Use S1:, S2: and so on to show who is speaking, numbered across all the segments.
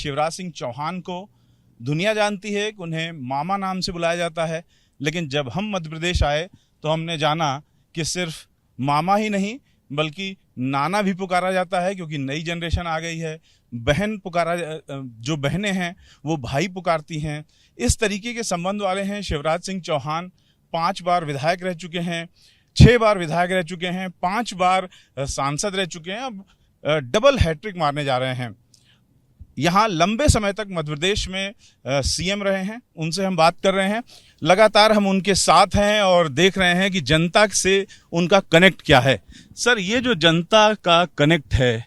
S1: शिवराज सिंह चौहान को दुनिया जानती है कि उन्हें मामा नाम से बुलाया जाता है, लेकिन जब हम मध्य प्रदेश आए तो हमने जाना कि सिर्फ मामा ही नहीं बल्कि नाना भी पुकारा जाता है, क्योंकि नई जनरेशन आ गई है। बहन पुकारा, जो बहनें हैं वो भाई पुकारती हैं। इस तरीके के संबंध वाले हैं। शिवराज सिंह चौहान 5 बार विधायक रह चुके हैं, 6 बार विधायक रह चुके हैं, 5 बार सांसद रह चुके हैं। अब डबल हैट्रिक मारने जा रहे हैं। यहाँ लंबे समय तक मध्य प्रदेश में सीएम रहे हैं, उनसे हम बात कर रहे हैं। लगातार हम उनके साथ हैं और देख रहे हैं कि जनता से उनका कनेक्ट क्या है। सर, ये जो जनता का कनेक्ट है,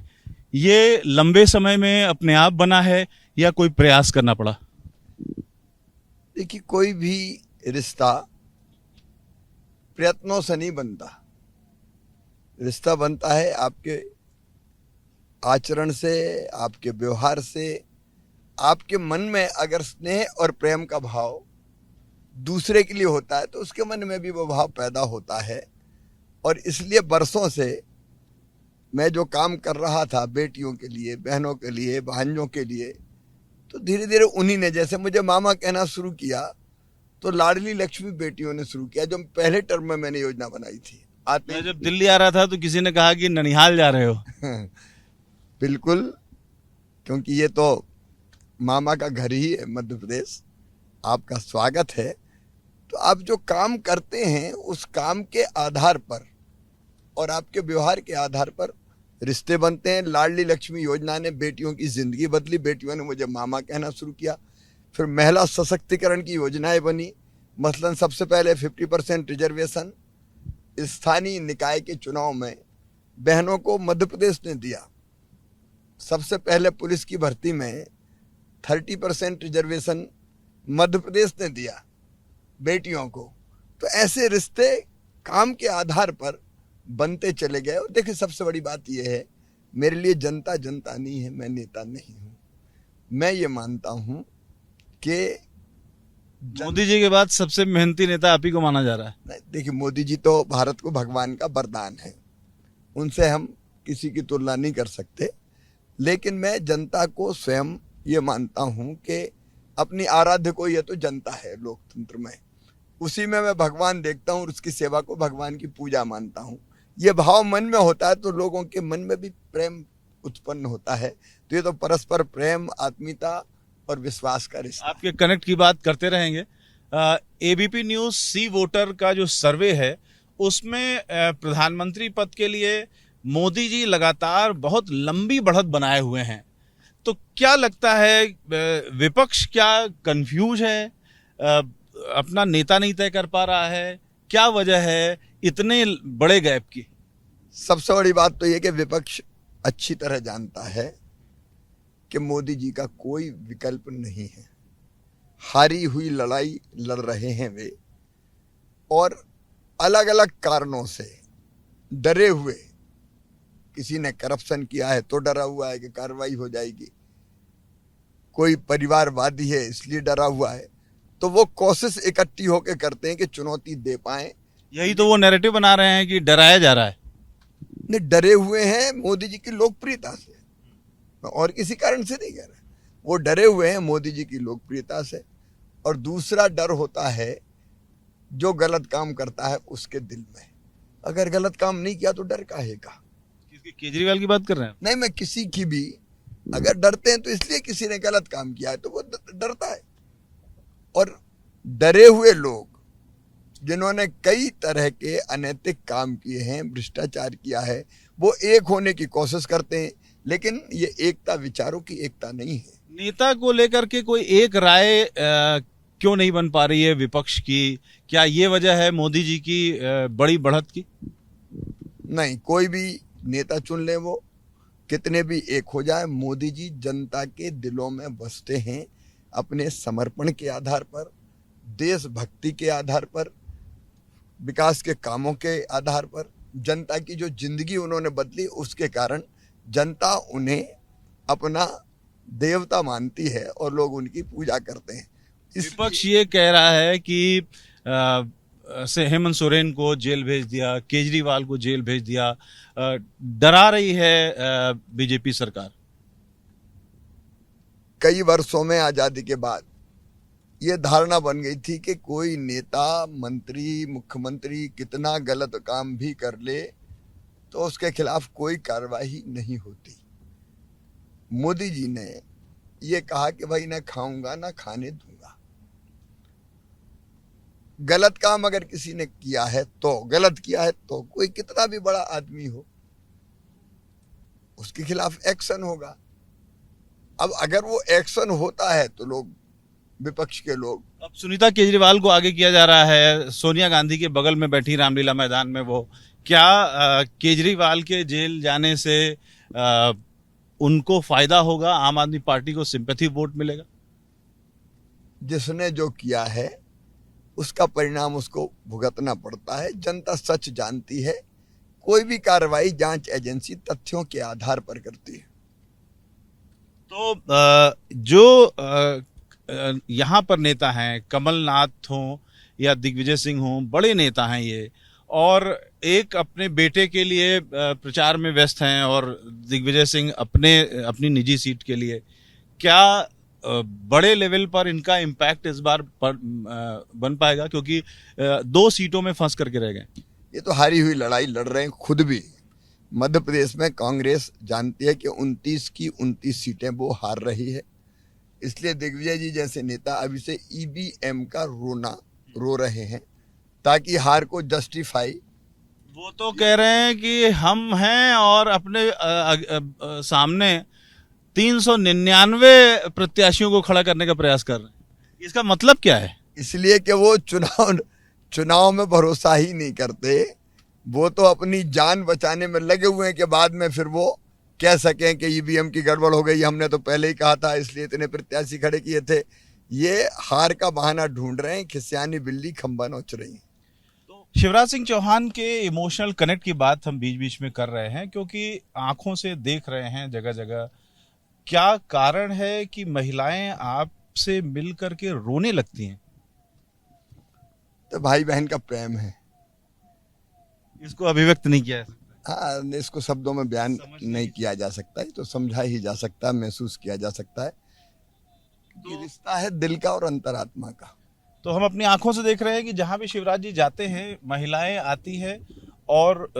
S1: ये लंबे समय में अपने आप बना है या कोई प्रयास करना पड़ा?
S2: देखिए, कोई भी रिश्ता प्रयत्नों से नहीं बनता। रिश्ता बनता है आपके आचरण से, आपके व्यवहार से। आपके मन में अगर स्नेह और प्रेम का भाव दूसरे के लिए होता है तो उसके मन में भी वो भाव पैदा होता है। और इसलिए बरसों से मैं जो काम कर रहा था बेटियों के लिए, बहनों के लिए, भांजों के लिए, तो धीरे धीरे उन्हीं ने, जैसे मुझे मामा कहना शुरू किया तो लाडली लक्ष्मी बेटियों ने शुरू किया, जो पहले टर्म में मैंने योजना बनाई थी।
S1: मैं जब दिल्ली आ रहा था तो किसी ने कहा कि ननिहाल जा रहे हो।
S2: बिल्कुल, क्योंकि ये तो मामा का घर ही है मध्य प्रदेश। आपका स्वागत है। तो आप जो काम करते हैं उस काम के आधार पर और आपके व्यवहार के आधार पर रिश्ते बनते हैं। लाडली लक्ष्मी योजना ने बेटियों की जिंदगी बदली। बेटियों ने मुझे मामा कहना शुरू किया। फिर महिला सशक्तिकरण की योजनाएं बनी। मसलन सबसे पहले 50% रिजर्वेशन स्थानीय निकाय के चुनाव में बहनों को मध्य प्रदेश ने दिया। सबसे पहले पुलिस की भर्ती में 30% रिजर्वेशन मध्य प्रदेश ने दिया बेटियों को। तो ऐसे रिश्ते काम के आधार पर बनते चले गए। और देखिए, सबसे बड़ी बात यह है, मेरे लिए जनता जनता नहीं है, मैं नेता नहीं हूँ। मैं ये मानता हूँ कि
S1: मोदी जी के बाद सबसे मेहनती नेता आप ही को माना जा रहा है।
S2: देखिए, मोदी जी तो भारत को भगवान का वरदान है, उनसे हम किसी की तुलना नहीं कर सकते। लेकिन मैं जनता को स्वयं ये मानता हूँ कि अपनी आराध्य को, ये तो जनता है लोकतंत्र में, उसी में मैं भगवान देखता हूँ, उसकी सेवा को भगवान की पूजा मानता हूँ। ये भाव मन में होता है तो लोगों के मन में भी प्रेम उत्पन्न होता है। तो ये तो परस्पर प्रेम, आत्मीयता और विश्वास का रिश्ता।
S1: आपके कनेक्ट की बात करते रहेंगे। एबीपी न्यूज सी वोटर का जो सर्वे है उसमें प्रधानमंत्री पद के लिए मोदी जी लगातार बहुत लंबी बढ़त बनाए हुए हैं। तो क्या लगता है, विपक्ष क्या कंफ्यूज है, अपना नेता नहीं तय कर पा रहा है? क्या वजह है इतने बड़े गैप की?
S2: सबसे बड़ी बात तो ये कि विपक्ष अच्छी तरह जानता है कि मोदी जी का कोई विकल्प नहीं है। हारी हुई लड़ाई लड़ रहे हैं वे, और अलग अलग कारणों से डरे हुए। किसी ने करप्शन किया है तो डरा हुआ है कि कार्रवाई हो जाएगी, कोई परिवारवादी है इसलिए डरा हुआ है। तो वो कोशिश इकट्ठी होकर करते हैं कि चुनौती दे पाएं।
S1: यही तो वो नैरेटिव बना रहे हैं कि डराया जा रहा है।
S2: ने डरे हुए हैं मोदी जी की लोकप्रियता से, और किसी कारण से नहीं कह रहे। वो डरे हुए हैं मोदी जी की लोकप्रियता से। और दूसरा डर होता है जो गलत काम करता है उसके दिल में। अगर गलत काम नहीं किया तो डर काहे का?
S1: केजरीवाल की बात कर रहे हैं?
S2: नहीं, मैं किसी की भी, अगर डरते हैं तो इसलिए किसी ने गलत काम किया है तो वो डरता है। और डरे हुए लोग जिन्होंने कई तरह के अनैतिक काम किए हैं, भ्रष्टाचार किया है, वो एक होने की कोशिश करते हैं। लेकिन ये एकता विचारों की एकता नहीं है।
S1: नेता को लेकर के कोई एक राय क्यों नहीं बन पा रही है विपक्ष की? क्या ये वजह है मोदी जी की बड़ी बढ़त की?
S2: नहीं, कोई भी नेता चुन ले, वो कितने भी एक हो जाए, मोदी जी जनता के दिलों में बसते हैं अपने समर्पण के आधार पर, देशभक्ति के आधार पर, विकास के कामों के आधार पर। जनता की जो जिंदगी उन्होंने बदली उसके कारण जनता उन्हें अपना देवता मानती है और लोग उनकी पूजा करते हैं।
S1: विपक्ष ये कह रहा है कि हेमंत सोरेन को जेल भेज दिया, केजरीवाल को जेल भेज दिया, डरा रही है बीजेपी सरकार।
S2: कई वर्षों में आज़ादी के बाद ये धारणा बन गई थी कि कोई नेता, मंत्री, मुख्यमंत्री कितना गलत काम भी कर ले तो उसके खिलाफ कोई कार्रवाई नहीं होती। मोदी जी ने ये कहा कि भाई ना खाऊंगा ना खाने दूंगा। गलत काम अगर किसी ने किया है तो, गलत किया है तो, कोई कितना भी बड़ा आदमी हो उसके खिलाफ एक्शन होगा। अब अगर वो एक्शन होता है तो लोग, विपक्ष के लोग,
S1: अब सुनीता केजरीवाल को आगे किया जा रहा है, सोनिया गांधी के बगल में बैठी रामलीला मैदान में वो, क्या केजरीवाल के जेल जाने से उनको फायदा होगा? आम आदमी पार्टी को सिंपैथी वोट मिलेगा?
S2: जिसने जो किया है उसका परिणाम उसको भुगतना पड़ता है। जनता सच जानती है। कोई भी कार्रवाई जांच एजेंसी तथ्यों के आधार पर करती है।
S1: तो जो यहाँ पर नेता हैं, कमलनाथ हों या दिग्विजय सिंह हों, बड़े नेता हैं ये, और एक अपने बेटे के लिए प्रचार में व्यस्त हैं और दिग्विजय सिंह अपनी निजी सीट के लिए, क्या बड़े लेवल पर इनका इम्पैक्ट इस बार बन पाएगा? क्योंकि 2 सीटों में फंस करके रह गए।
S2: ये तो हारी हुई लड़ाई लड़ रहे हैं खुद भी। मध्य प्रदेश में कांग्रेस जानती है कि 29 की 29 सीटें वो हार रही है, इसलिए दिग्विजय जी जैसे नेता अभी से ईवीएम का रो रहे हैं ताकि हार को जस्टिफाई।
S1: वो तो कह रहे हैं कि हम हैं और अपने सामने 399 प्रत्याशियों को खड़ा करने का प्रयास कर रहे हैं। इसका मतलब क्या है?
S2: इसलिए कि वो चुनाव में भरोसा ही नहीं करते। वो तो अपनी जान बचाने में लगे हुए हैं कि बाद में फिर वो कह सकें कि ईवीएम की गड़बड़ हो गई, हमने तो पहले ही कहा था, इसलिए इतने प्रत्याशी खड़े किए थे। ये हार का बहाना ढूंढ रहे हैं, खिसियानी बिल्ली खंबा नोच रही है।
S1: तो शिवराज सिंह चौहान के इमोशनल कनेक्ट की बात हम बीच बीच में कर रहे हैं क्योंकि आंखों से देख रहे हैं जगह जगह। क्या कारण है कि महिलाएं आपसे मिल करके रोने लगती हैं?
S2: तो भाई बहन का प्रेम है।
S1: इसको अभिव्यक्त नहीं किया है।
S2: हाँ, इसको शब्दों में बयान नहीं किया जा सकता है, तो समझा ही जा सकता है, महसूस किया जा सकता है। ये रिश्ता है दिल का और अंतरात्मा का।
S1: तो हम अपनी आंखों से देख रहे हैं कि जहां भी शिवराज जी जाते हैं, महिलाएं आती है और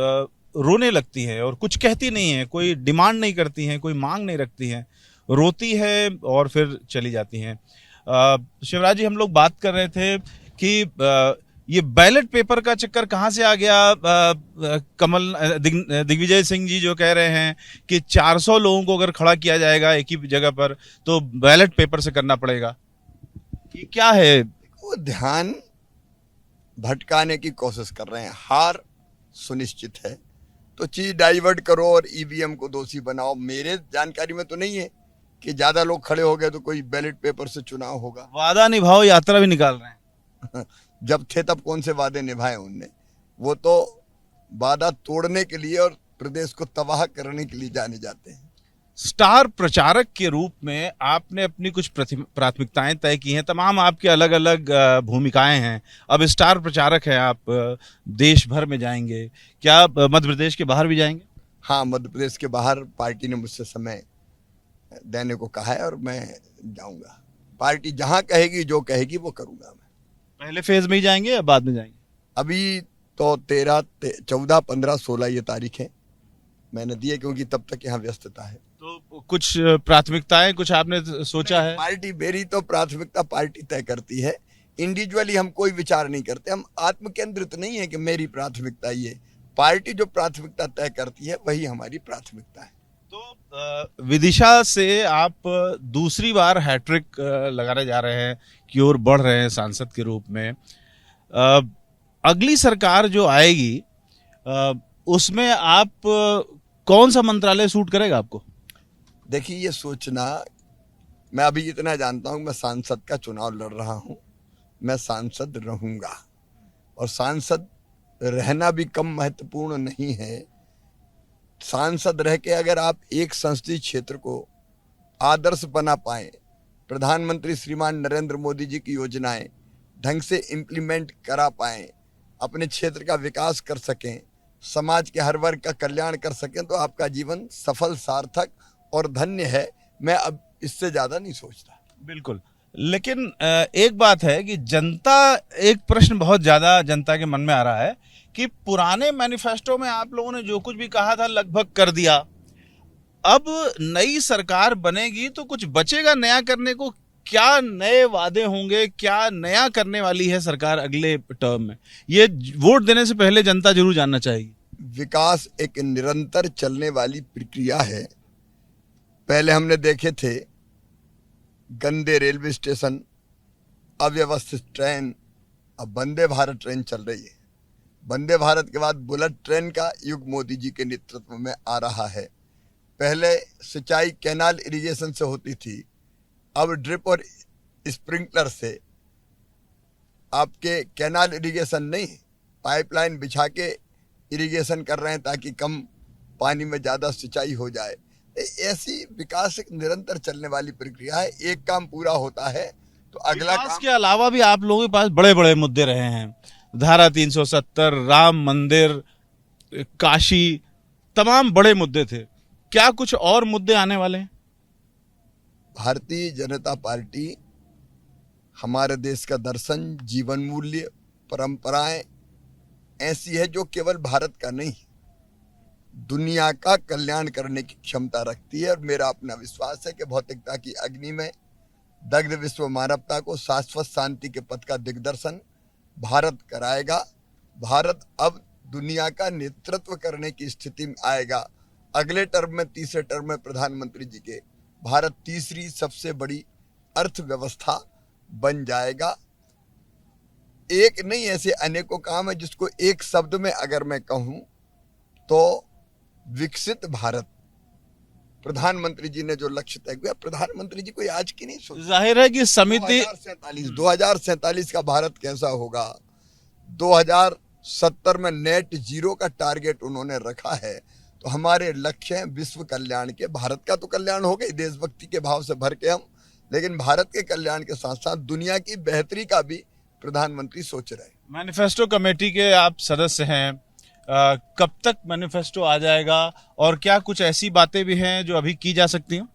S1: रोने लगती है और कुछ कहती नहीं है, कोई डिमांड नहीं करती हैं, कोई मांग नहीं रखती हैं, रोती है और फिर चली जाती हैं। शिवराज जी, हम लोग बात कर रहे थे कि ये बैलेट पेपर का चक्कर कहाँ से आ गया? दिग्विजय सिंह जी जो कह रहे हैं कि 400 लोगों को अगर खड़ा किया जाएगा एक ही जगह पर तो बैलेट पेपर से करना पड़ेगा, ये क्या है?
S2: वो ध्यान भटकाने की कोशिश कर रहे हैं। हार सुनिश्चित है तो चीज डाइवर्ट करो और ईवीएम को दोषी बनाओ। मेरे जानकारी में तो नहीं है कि ज्यादा लोग खड़े हो गए तो कोई बैलेट पेपर से चुनाव होगा।
S1: वादा निभाओ यात्रा भी निकाल रहे हैं।
S2: जब थे तब कौन से वादे निभाए उनने? वो तो वादा तोड़ने के लिए और प्रदेश को तबाह करने के लिए जाने जाते हैं।
S1: स्टार प्रचारक के रूप में आपने अपनी कुछ प्राथमिकताएं तय की हैं, तमाम आपके अलग अलग भूमिकाएं हैं। अब स्टार प्रचारक है आप, देश भर में जाएंगे, क्या मध्य प्रदेश के बाहर भी जाएंगे?
S2: हाँ, मध्य प्रदेश के बाहर पार्टी ने मुझसे समय देने को कहा है और मैं जाऊंगा। पार्टी जहां कहेगी, जो कहेगी वो करूंगा। मैं
S1: पहले फेज में ही जाएंगे या बाद में जाएंगे?
S2: अभी तो 13, 14, 15, 16 ये तारीख है मैंने दी है, क्योंकि तब तक यहाँ व्यस्तता है।
S1: तो कुछ प्राथमिकताएं कुछ आपने सोचा है?
S2: पार्टी, मेरी तो प्राथमिकता पार्टी तय करती है। इंडिविजुअली हम कोई विचार नहीं करते। हम आत्म केंद्रित नहीं है कि मेरी प्राथमिकता ये। पार्टी जो प्राथमिकता तय करती है वही हमारी प्राथमिकता है।
S1: तो विदिशा से आप दूसरी बार हैट्रिक लगाने जा रहे हैं, की ओर बढ़ रहे हैं सांसद के रूप में। अगली सरकार जो आएगी उसमें आप कौन सा मंत्रालय सूट करेगा आपको?
S2: देखिए, ये सोचना, मैं अभी इतना जानता हूँ, मैं सांसद का चुनाव लड़ रहा हूँ, मैं सांसद रहूंगा और सांसद रहना भी कम महत्वपूर्ण नहीं है। सांसद रह के अगर आप एक संसदीय क्षेत्र को आदर्श बना पाए, प्रधानमंत्री श्रीमान नरेंद्र मोदी जी की योजनाएं ढंग से इम्प्लीमेंट करा पाए, अपने क्षेत्र का विकास कर सकें, समाज के हर वर्ग का कल्याण कर सकें, तो आपका जीवन सफल, सार्थक और धन्य है। मैं अब इससे ज्यादा नहीं सोचता।
S1: बिल्कुल। लेकिन एक बात है कि जनता, एक प्रश्न बहुत ज्यादा जनता के मन में आ रहा है कि पुराने मैनिफेस्टो में आप लोगों ने जो कुछ भी कहा था लगभग कर दिया, अब नई सरकार बनेगी तो कुछ बचेगा नया करने को? क्या नए वादे होंगे, क्या नया करने वाली है सरकार अगले टर्म में? ये वोट देने से पहले जनता जरूर जानना चाहेगी।
S2: विकास एक निरंतर चलने वाली प्रक्रिया है। पहले हमने देखे थे गंदे रेलवे स्टेशन, अव्यवस्थित ट्रेन, अब वंदे भारत ट्रेन चल रही है। वंदे भारत के बाद बुलेट ट्रेन का युग मोदी जी के नेतृत्व में आ रहा है। पहले सिंचाई कैनाल इरिगेशन से होती थी, अब ड्रिप और स्प्रिंकलर से। आपके कैनाल इरिगेशन नहीं, पाइपलाइन बिछा के इरिगेशन कर रहे हैं ताकि कम पानी में ज़्यादा सिंचाई हो जाए। ऐसी विकास एक निरंतर चलने वाली प्रक्रिया है। एक काम पूरा होता है तो अगला
S1: विकास
S2: काम।
S1: के अलावा भी आप लोगों के पास बड़े बड़े मुद्दे रहे हैं, धारा 370, राम मंदिर, काशी, तमाम बड़े मुद्दे थे। क्या कुछ और मुद्दे आने वाले हैं?
S2: भारतीय जनता पार्टी हमारे देश का दर्शन, जीवन मूल्य, परंपराएं ऐसी है जो केवल भारत का नहीं, दुनिया का कल्याण करने की क्षमता रखती है। और मेरा अपना विश्वास है कि भौतिकता की अग्नि में दग्ध विश्व मानवता को शाश्वत शांति के पथ का दिग्दर्शन भारत कराएगा। भारत अब दुनिया का नेतृत्व करने की स्थिति में आएगा। अगले टर्म में, तीसरे टर्म में प्रधानमंत्री जी के, भारत तीसरी सबसे बड़ी अर्थव्यवस्था बन जाएगा। एक नहीं, ऐसे अनेकों काम है जिसको एक शब्द में अगर मैं कहूं तो विकसित भारत। प्रधानमंत्री जी ने जो लक्ष्य तय किया, प्रधानमंत्री जी कोई आज की नहीं सोच।
S1: जाहिर है कि समिति
S2: 2047 का भारत कैसा होगा, 2070 में नेट जीरो का टारगेट उन्होंने रखा है। तो हमारे लक्ष्य हैं विश्व कल्याण के। भारत का तो कल्याण हो गई, देशभक्ति के भाव से भर के हम, लेकिन भारत के कल्याण के साथ साथ दुनिया की बेहतरी का भी प्रधानमंत्री सोच रहे हैं।
S1: मैनिफेस्टो कमेटी के आप सदस्य हैं, कब तक मैनिफेस्टो आ जाएगा और क्या कुछ ऐसी बातें भी हैं जो अभी की जा सकती हैं?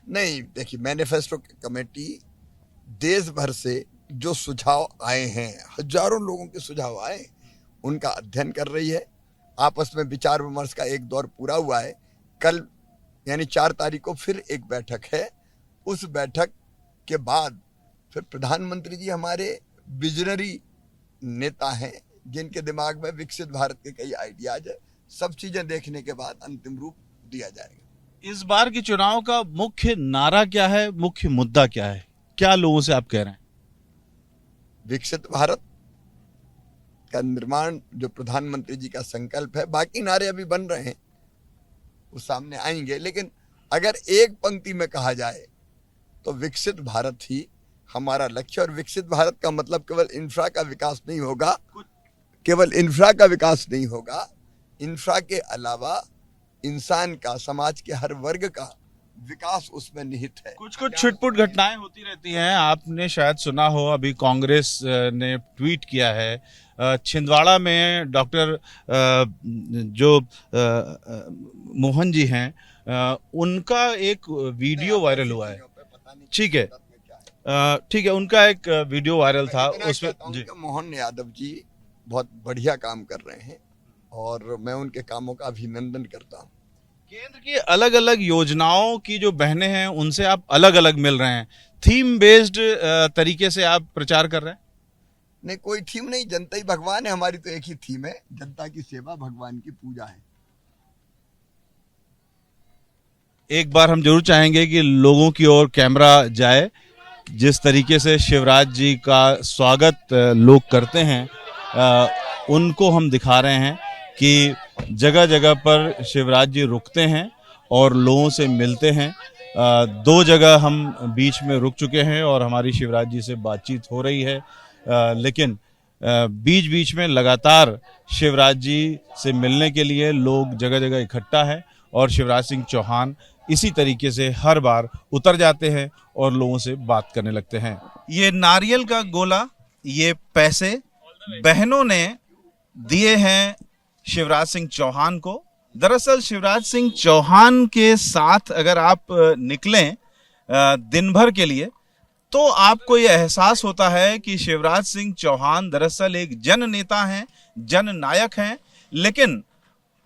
S2: नहीं, देखिए, मैनिफेस्टो कमेटी देश भर से जो सुझाव आए हैं, हजारों लोगों के सुझाव आए, उनका अध्ययन कर रही है। आपस में विचार विमर्श का एक दौर पूरा हुआ है। कल यानी 4 तारीख को फिर एक बैठक है। उस बैठक के बाद फिर प्रधानमंत्री जी हमारे विजनरी नेता हैं जिनके दिमाग में विकसित भारत के कई आइडियाज है। सब चीजें देखने के बाद अंतिम रूप दिया जाएगा।
S1: इस बार के चुनाव का मुख्य नारा क्या है, मुख्य मुद्दा क्या है? क्या लोगों से आप कह रहे हैं?
S2: विकसित भारत का निर्माण जो प्रधानमंत्री जी का संकल्प है। बाकी नारे अभी बन रहे हैं, वो सामने आएंगे, लेकिन अगर एक पंक्ति में कहा जाए तो विकसित भारत ही हमारा लक्ष्य। और विकसित भारत का मतलब केवल इंफ्रा का विकास नहीं होगा, केवल इंफ्रा का विकास नहीं होगा, इंफ्रा के अलावा इंसान का, समाज के हर वर्ग का विकास उसमें निहित है।
S1: कुछ कुछ छुटपुट घटनाएं होती रहती हैं। आपने शायद सुना हो, अभी कांग्रेस ने ट्वीट किया है, छिंदवाड़ा में डॉक्टर जो मोहन जी हैं, उनका एक वीडियो वायरल हुआ है। ठीक है, ठीक है, उनका एक वीडियो वायरल था, उसमें
S2: मोहन यादव जी बहुत बढ़िया काम कर रहे हैं और मैं उनके कामों का अभिनंदन करता हूं।
S1: केंद्र की अलग अलग योजनाओं की जो बहनें हैं उनसे आप अलग अलग मिल रहे हैं, थीम बेस्ड तरीके से आप प्रचार कर रहे हैं?
S2: नहीं, कोई थीम नहीं, जनता ही भगवान है। हमारी तो एक ही थीम है, जनता की सेवा, भगवान की पूजा है।
S1: एक बार हम जरूर चाहेंगे कि लोगों की ओर कैमरा जाए। जिस तरीके से शिवराज जी का स्वागत लोग करते हैं, उनको हम दिखा रहे हैं कि जगह जगह पर शिवराज जी रुकते हैं और लोगों से मिलते हैं। 2 जगह हम बीच में रुक चुके हैं और हमारी शिवराज जी से बातचीत हो रही है, लेकिन बीच बीच में लगातार शिवराज जी से मिलने के लिए लोग जगह जगह इकट्ठा है और शिवराज सिंह चौहान इसी तरीके से हर बार उतर जाते हैं और लोगों से बात करने लगते हैं। ये नारियल का गोला, ये पैसे बहनों ने दिए हैं शिवराज सिंह चौहान को। दरअसल शिवराज सिंह चौहान के साथ अगर आप निकलें दिन भर के लिए, तो आपको ये एहसास होता है कि शिवराज सिंह चौहान दरअसल एक जन नेता हैं, जन नायक हैं, लेकिन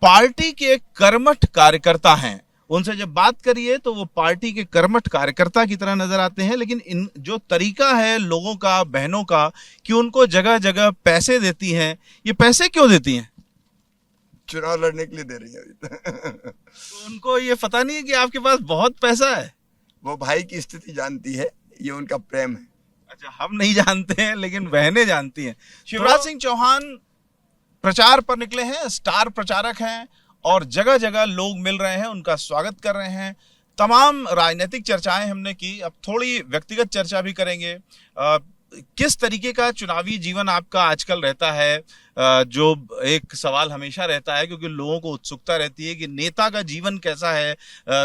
S1: पार्टी के कर्मठ कार्यकर्ता हैं। उनसे जब बात करिए तो वो पार्टी के कर्मठ कार्यकर्ता की तरह नजर आते हैं, लेकिन इन जो तरीका है लोगों का, बहनों का, कि उनको जगह जगह पैसे देती हैं, ये पैसे क्यों देती हैं?
S2: चुनाव लड़ने के लिए दे रही है अभी
S1: तो उनको ये पता नहीं है कि आपके पास बहुत पैसा है?
S2: वो भाई की स्थिति जानती है, ये उनका प्रेम है।
S1: अच्छा, हम नहीं जानते हैं लेकिन बहनें जानती हैं। शिवराज सिंह चौहान प्रचार पर निकले हैं, स्टार प्रचारक हैं और जगह जगह लोग मिल रहे हैं, उनका स्वागत कर रहे हैं। तमाम राजनीतिक चर्चाएं हमने की, अब थोड़ी व्यक्तिगत चर्चा भी करेंगे। किस तरीके का चुनावी जीवन आपका आजकल रहता है? जो एक सवाल हमेशा रहता है, क्योंकि लोगों को उत्सुकता रहती है कि नेता का जीवन कैसा है।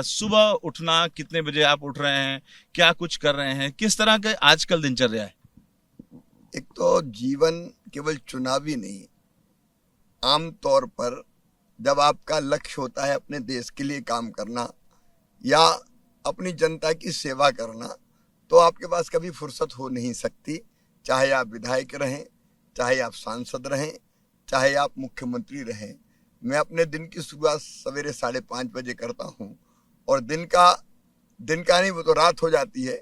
S1: सुबह उठना, कितने बजे आप उठ रहे हैं, क्या कुछ कर रहे हैं, किस तरह का आजकल दिनचर्या है?
S2: एक तो जीवन केवल चुनावी नहीं, आम तौर पर जब आपका लक्ष्य होता है अपने देश के लिए काम करना या अपनी जनता की सेवा करना, तो आपके पास कभी फुर्सत हो नहीं सकती। चाहे आप विधायक रहें, चाहे आप सांसद रहें, चाहे आप मुख्यमंत्री रहें। मैं अपने दिन की शुरुआत सवेरे 5:30 बजे करता हूं और दिन का नहीं, वो तो रात हो जाती है।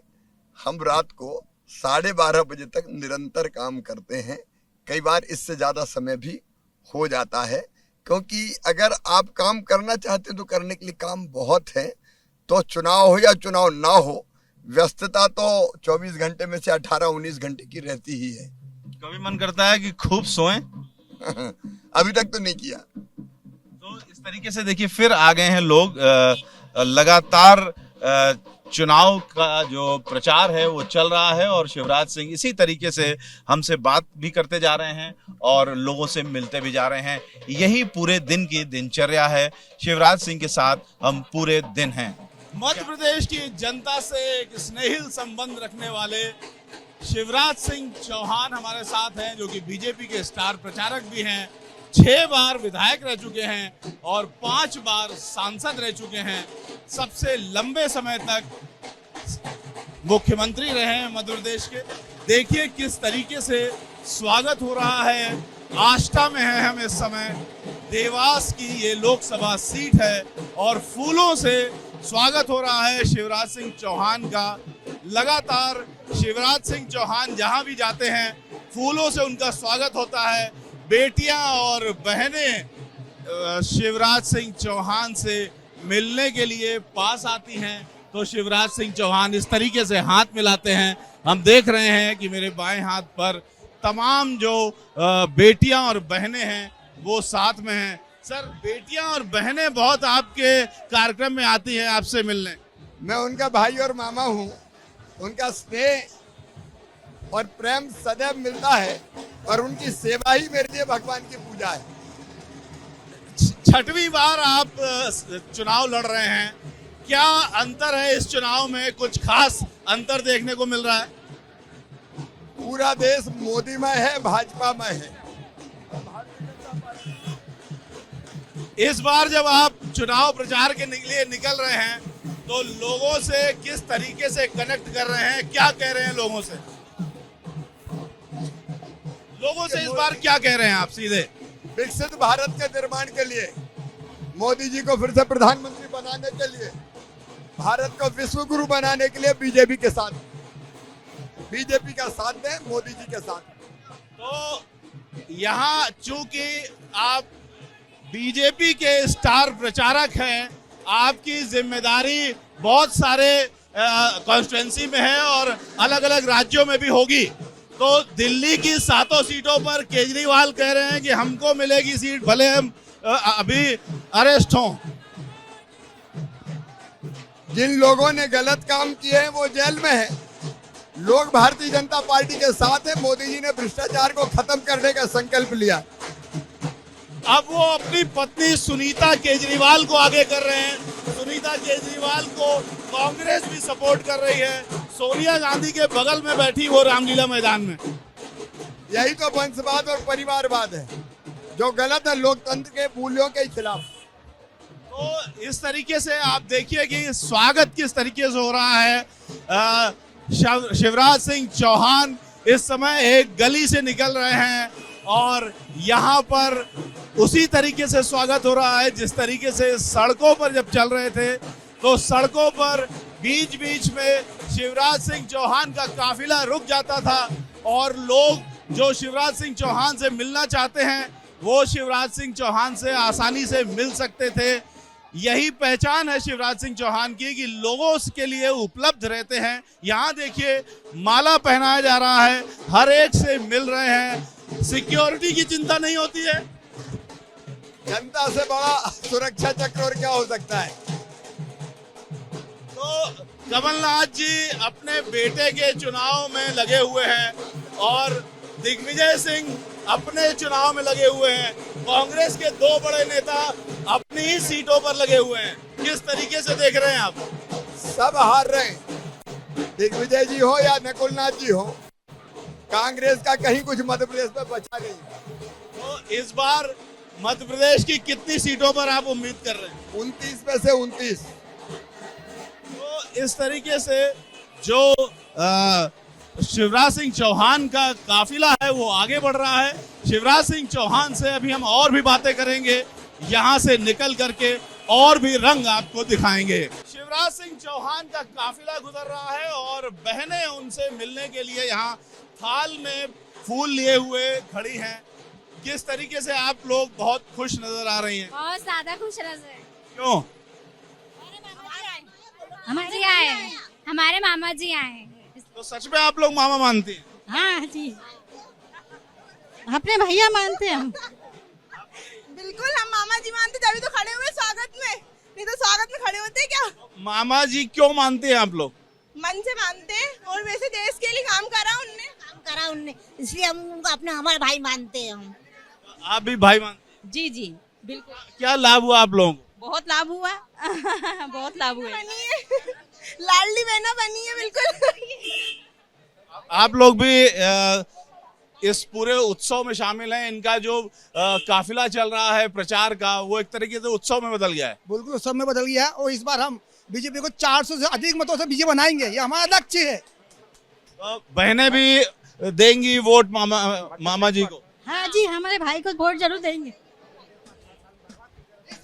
S2: हम रात को 12:30 बजे तक निरंतर काम करते हैं। कई बार इससे ज़्यादा समय भी हो जाता है, क्योंकि अगर आप काम करना चाहते हैं तो करने के लिए काम बहुत है। तो चुनाव हो या चुनाव ना हो, व्यस्तता तो 24 घंटे में से 18-19 घंटे की रहती ही है।
S1: कभी मन करता है कि खूब सोएं?
S2: अभी तक तो नहीं किया।
S1: तो इस तरीके से देखिए, फिर आ गए हैं लोग। लगातार चुनाव का जो प्रचार है वो चल रहा है और शिवराज सिंह इसी तरीके से हमसे बात भी करते जा रहे हैं और लोगों से मिलते भी जा रहे हैं। यही पूरे दिन की दिनचर्या है। शिवराज सिंह के साथ हम पूरे दिन हैं।
S3: मध्य प्रदेश की जनता से एक स्नेहिल संबंध रखने वाले शिवराज सिंह चौहान हमारे साथ हैं, जो कि बीजेपी के स्टार प्रचारक भी हैं। 6 बार विधायक रह चुके हैं और 5 बार सांसद रह चुके हैं। सबसे लंबे समय तक मुख्यमंत्री रहे हैं मध्य प्रदेश के। देखिए किस तरीके से स्वागत हो रहा है। आष्टा में है हम इस समय। देवास की ये लोकसभा सीट है और फूलों से स्वागत हो रहा है शिवराज सिंह चौहान का। लगातार शिवराज सिंह चौहान जहां भी जाते हैं, फूलों से उनका स्वागत होता है। बेटियां और बहनें शिवराज सिंह चौहान से मिलने के लिए पास आती हैं, तो शिवराज सिंह चौहान इस तरीके से हाथ मिलाते हैं। हम देख रहे हैं कि मेरे बाएं हाथ पर तमाम जो बेटियां और बहनें हैं वो साथ में हैं। सर, बेटियां और बहनें बहुत आपके कार्यक्रम में आती हैं आपसे मिलने।
S2: मैं उनका भाई और मामा हूँ। उनका स्नेह और प्रेम सदैव मिलता है और उनकी सेवा ही मेरे लिए भगवान की पूजा है।
S3: 6वीं बार आप चुनाव लड़ रहे हैं, क्या अंतर है इस चुनाव में? कुछ खास अंतर देखने को मिल रहा है?
S2: पूरा देश मोदीमय है, भाजपामय है।
S3: इस बार जब आप चुनाव प्रचार के लिए निकल रहे हैं तो लोगों से किस तरीके से कनेक्ट कर रहे हैं, क्या कह रहे हैं लोगों से? लोगों से इस बार क्या कह रहे हैं आप सीधे?
S2: विकसित भारत के निर्माण के लिए, मोदी जी को फिर से प्रधानमंत्री बनाने के लिए, भारत को विश्व गुरु बनाने के लिए बीजेपी के साथ, बीजेपी का साथ दें, मोदी जी के साथ।
S3: तो यहाँ चूंकि आप बीजेपी के स्टार प्रचारक हैं, आपकी जिम्मेदारी बहुत सारे कॉन्स्टिट्यूंसी में है और अलग अलग राज्यों में भी होगी। तो दिल्ली की 7 सीटों पर केजरीवाल कह रहे हैं कि हमको मिलेगी सीट, भले हम अभी अरेस्ट हों।
S2: जिन लोगों ने गलत काम किए हैं वो जेल में है। लोग भारतीय जनता पार्टी के साथ हैं। मोदी जी ने भ्रष्टाचार को खत्म करने का संकल्प लिया।
S3: अब वो अपनी पत्नी सुनीता केजरीवाल को आगे कर रहे हैं। सुनीता केजरीवाल को कांग्रेस भी सपोर्ट कर रही है। सोनिया गांधी के बगल में बैठी वो रामलीला मैदान में।
S2: यही तो वंशवाद और परिवारवाद है जो गलत है, लोकतंत्र के मूल्यों के खिलाफ।
S3: तो इस तरीके से आप देखिए कि स्वागत किस तरीके से हो रहा है। शिवराज सिंह चौहान इस समय एक गली से निकल रहे हैं और यहाँ पर उसी तरीके से स्वागत हो रहा है जिस तरीके से सड़कों पर जब चल रहे थे तो सड़कों पर बीच बीच में शिवराज सिंह चौहान का काफिला रुक जाता था और लोग जो शिवराज सिंह चौहान से मिलना चाहते हैं वो शिवराज सिंह चौहान से आसानी से मिल सकते थे। यही पहचान है शिवराज सिंह चौहान की कि लोगों के लिए उपलब्ध रहते हैं। यहाँ देखिए माला पहनाया जा रहा है, हर एक से मिल रहे हैं, सिक्योरिटी की चिंता नहीं होती है।
S2: जनता से बड़ा सुरक्षा चक्र और क्या हो सकता है।
S3: तो कमलनाथ जी अपने बेटे के चुनाव में लगे हुए हैं और दिग्विजय सिंह अपने चुनाव में लगे हुए हैं। कांग्रेस के दो बड़े नेता अपनी ही सीटों पर लगे हुए हैं। किस तरीके से देख रहे हैं आप?
S2: सब हार रहे हैं, दिग्विजय जी हो या नकुलनाथ जी हो, कांग्रेस का कहीं कुछ मध्य प्रदेश में बचा नहीं।
S3: तो इस बार मध्य प्रदेश की कितनी सीटों पर आप उम्मीद कर रहे हैं?
S2: 29 में से 29।
S3: तो इस तरीके से जो शिवराज सिंह चौहान का काफिला है वो आगे बढ़ रहा है। शिवराज सिंह चौहान से अभी हम और भी बातें करेंगे, यहाँ से निकल करके और भी रंग आपको दिखाएंगे। शिवराज सिंह चौहान का काफिला गुजर रहा है और बहनें उनसे मिलने के लिए यहाँ थाल में फूल लिए हुए खड़ी हैं। किस तरीके से आप लोग बहुत खुश नजर आ रही हैं?
S4: बहुत ज्यादा खुश नजर।
S3: क्यों?
S4: हमारे मामा जी आए।
S3: तो सच में आप लोग मामा मानती हैं?
S5: हाँ जी, अपने भैया मानते हैं हम।
S6: बिल्कुल हम मामा जी मानते, तभी तो खड़े हुए स्वागत में, नहीं तो स्वागत में खड़े होते क्या।
S3: मामा जी क्यों मानते हैं आप लोग?
S6: मन से मानते हैं और वैसे देश के लिए काम करा उनने,
S5: इसलिए हम उनको अपना हमारा भाई मानते हैं हम।
S3: आप भी भाई मानते हैं?
S5: जी जी बिल्कुल।
S3: क्या लाभ हुआ आप लोगों को?
S5: बहुत लाभ हुआ बहुत लाभ हुआ।
S6: बनी है, लाडली बहना बनी है बिल्कुल।
S3: आप लोग भी इस पूरे उत्सव में शामिल हैं। इनका जो काफिला चल रहा है प्रचार का वो एक तरीके से उत्सव में बदल गया है।
S7: बिल्कुल उत्सव में बदल गया है और इस बार हम बीजेपी को 400 से अधिक मतों से बीजेपी बनाएंगे, ये हमारा लक्ष्य है।
S3: तो बहनें भी देंगी वोट मामा जी को?
S5: हाँ जी, हमारे भाई को वोट जरूर देंगे।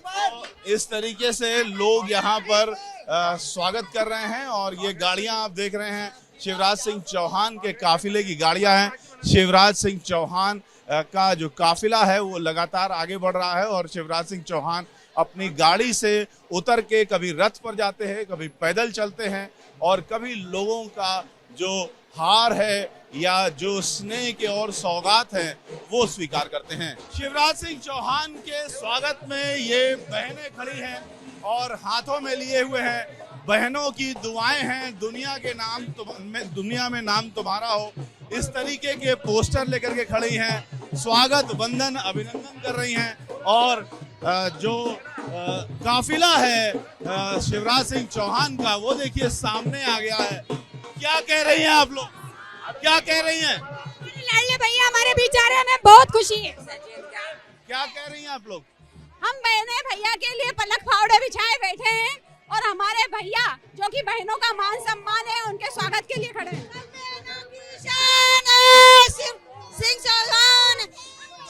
S3: तो इस तरीके से लोग यहाँ पर स्वागत कर रहे हैं और ये गाड़ियां आप देख रहे हैं शिवराज सिंह चौहान के काफिले की गाड़ियां हैं। शिवराज सिंह चौहान का जो काफिला है वो लगातार आगे बढ़ रहा है और शिवराज सिंह चौहान अपनी गाड़ी से उतर के कभी रथ पर जाते हैं, कभी पैदल चलते हैं और कभी लोगों का जो हार है या जो स्नेह के और सौगात है वो स्वीकार करते हैं। शिवराज सिंह चौहान के स्वागत में ये बहनें खड़ी हैं और हाथों में लिए हुए हैं बहनों की दुआएं हैं, दुनिया में नाम तुम्हारा हो, इस तरीके के पोस्टर लेकर के खड़ी हैं, स्वागत वंदन अभिनंदन कर रही हैं और जो काफिला है शिवराज सिंह चौहान का वो देखिए सामने आ गया है। क्या कह रही हैं आप लोग? क्या कह रही हैं?
S4: लाडले भैया हमारे बीच आ रहे हैं, हमें बहुत खुशी है।
S3: क्या कह रही हैं आप लोग?
S4: हम बहने भैया के लिए पलक फावड़े बिछाए बैठे हैं और हमारे भैया जो कि बहनों का मान सम्मान है उनके स्वागत के लिए खड़े हैं।
S5: सिंह चौहान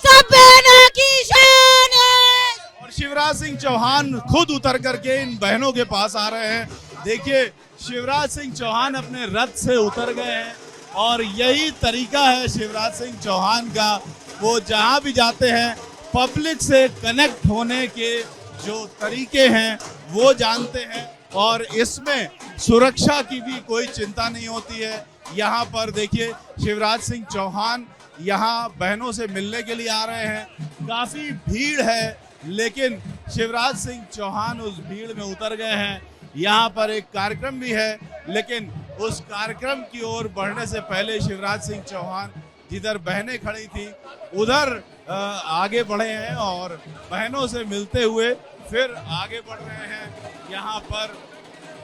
S5: सब बहनों की शान है।
S3: और शिवराज सिंह चौहान खुद उतर करके इन बहनों के पास आ रहे हैं। देखिए शिवराज सिंह चौहान अपने रथ से उतर गए हैं और यही तरीका है शिवराज सिंह चौहान का, वो जहां भी जाते हैं पब्लिक से कनेक्ट होने के जो तरीके हैं वो जानते हैं और इसमें सुरक्षा की भी कोई चिंता नहीं होती है। यहाँ पर देखिए शिवराज सिंह चौहान यहाँ बहनों से मिलने के लिए आ रहे हैं। काफी भीड़ है लेकिन शिवराज सिंह चौहान उस भीड़ में उतर गए हैं। यहाँ पर एक कार्यक्रम भी है लेकिन उस कार्यक्रम की ओर बढ़ने से पहले शिवराज सिंह चौहान जिधर बहनें खड़ी थी उधर आगे बढ़े हैं और बहनों से मिलते हुए फिर आगे बढ़ रहे हैं। यहाँ पर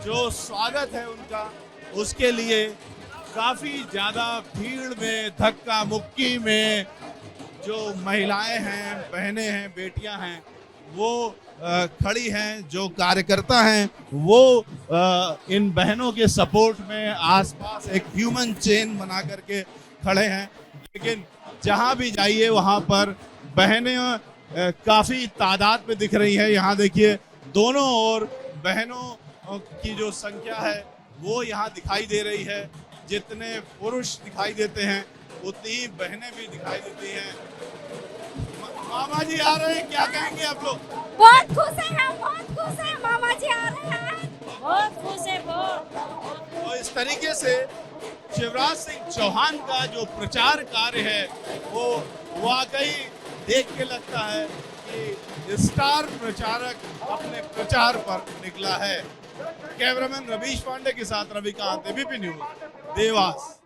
S3: जो स्वागत है उनका उसके लिए काफी ज्यादा भीड़ में धक्का मुक्की में जो महिलाएं हैं, बहनें हैं, बेटियां हैं वो खड़ी हैं, जो कार्यकर्ता हैं वो इन बहनों के सपोर्ट में आसपास एक ह्यूमन चेन बना करके खड़े हैं। लेकिन जहां भी जाइए वहां पर बहनें काफी तादाद में दिख रही हैं। यहाँ देखिए दोनों ओर बहनों की जो संख्या है वो यहाँ दिखाई दे रही है। जितने पुरुष दिखाई देते हैं उतनी ही बहनें भी दिखाई देती हैं। मामा जी आ रहे हैं, क्या कहेंगे आप लोग?
S4: बहुत खुश है हम, बहुत खुश है, मामा जी आ रहे हैं, बहुत खुश है, बहुत।
S3: तो इस तरीके से शिवराज सिंह चौहान का जो प्रचार कार्य है वो वाकई देख के लगता है कि स्टार प्रचारक अपने प्रचार पर निकला है। कैमरामैन रवीश पांडे के साथ रविकांत, एबीपी न्यूज, देवास।